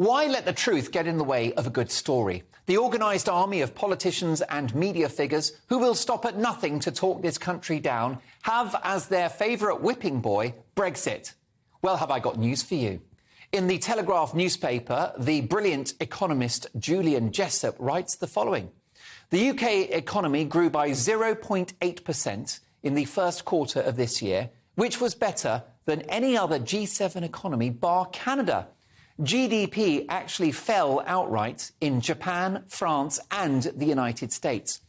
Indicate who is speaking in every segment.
Speaker 1: Why let the truth get in the way of a good story? The organised army of politicians and media figures who will stop at nothing to talk this country down have as their favourite whipping boy Brexit. Well, have I got news for you. In the Telegraph newspaper, the brilliant economist Julian Jessup writes the following. The UK economy grew by 0.8% in the first quarter of this year, which was better than any other G7 economy bar Canada. GDP actually fell outright in Japan, France and the United States.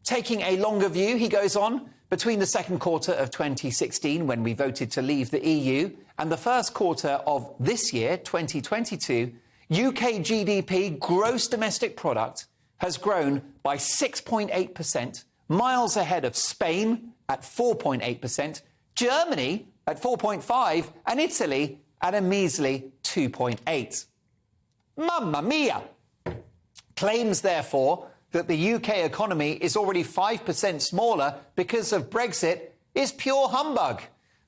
Speaker 1: Taking a longer view, he goes on, between the second quarter of 2016, when we voted to leave the EU, and the first quarter of this year, 2022, UK GDP, gross domestic product, has grown by 6.8%, miles ahead of Spain at 4.8%, Germany at 4.5%, and Italy at a measly 2.8%. Mamma mia! Claims, therefore, that the UK economy is already 5% smaller because of Brexit is pure humbug.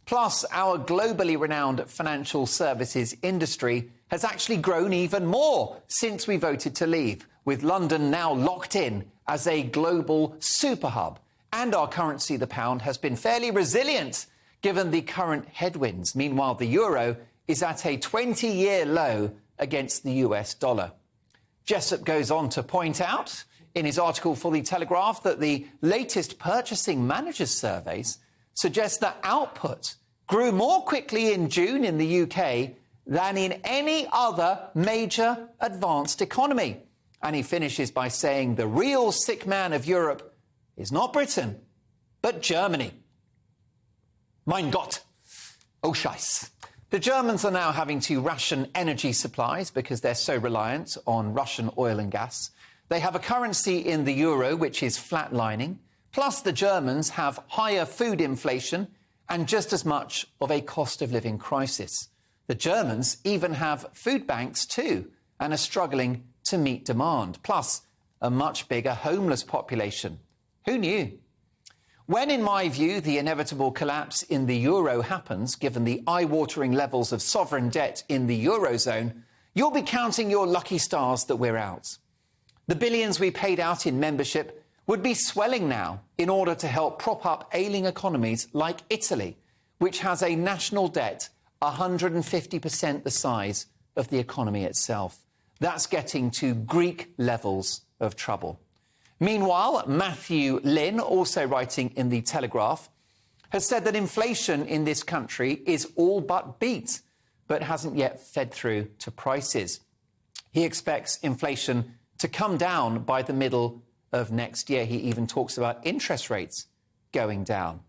Speaker 1: Plus, our globally renowned financial services industry has actually grown even more since we voted to leave, with London now locked in as a global super hub. And our currency, the pound, has been fairly resilient given the current headwinds. Meanwhile, the euro is at a 20-year low against the US dollar. Jessup goes on to point out in his article for The Telegraph that the latest purchasing managers surveys suggest that output grew more quickly in June in the UK than in any other major advanced economy. And he finishes by saying the real sick man of Europe is not Britain, but Germany. Mein Gott. Oh, Scheiß. The Germans are now having to ration energy supplies because they're so reliant on Russian oil and gas. They have a currency in the euro which is flatlining. Plus, the Germans have higher food inflation and just as much of a cost of living crisis. The Germans even have food banks too and are struggling to meet demand. Plus, a much bigger homeless population. Who knew? When, in my view, the inevitable collapse in the euro happens, given the eye-watering levels of sovereign debt in the eurozone, you'll be counting your lucky stars that we're out. The billions we paid out in membership would be swelling now in order to help prop up ailing economies like Italy, which has a national debt 150% the size of the economy itself. That's getting to Greek levels of trouble. Meanwhile, Matthew Lynn, also writing in The Telegraph, has said that inflation in this country is all but beat, but hasn't yet fed through to prices. He expects inflation to come down by the middle of next year. He even talks about interest rates going down.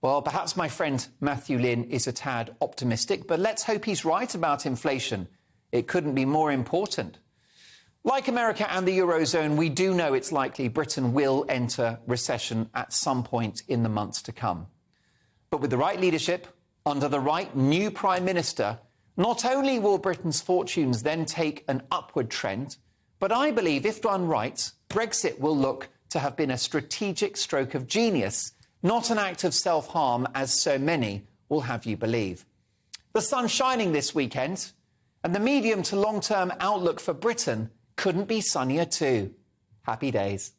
Speaker 1: Well, perhaps my friend Matthew Lynn is a tad optimistic, but let's hope he's right about inflation. It couldn't be more important. Like America and the Eurozone, we do know it's likely Britain will enter recession at some point in the months to come. But with the right leadership, under the right new Prime Minister, not only will Britain's fortunes then take an upward trend, but I believe, if done right, Brexit will look to have been a strategic stroke of genius, not an act of self-harm, as so many will have you believe. The sun's shining this weekend, and the medium to long-term outlook for Britain couldn't be sunnier too. Happy days.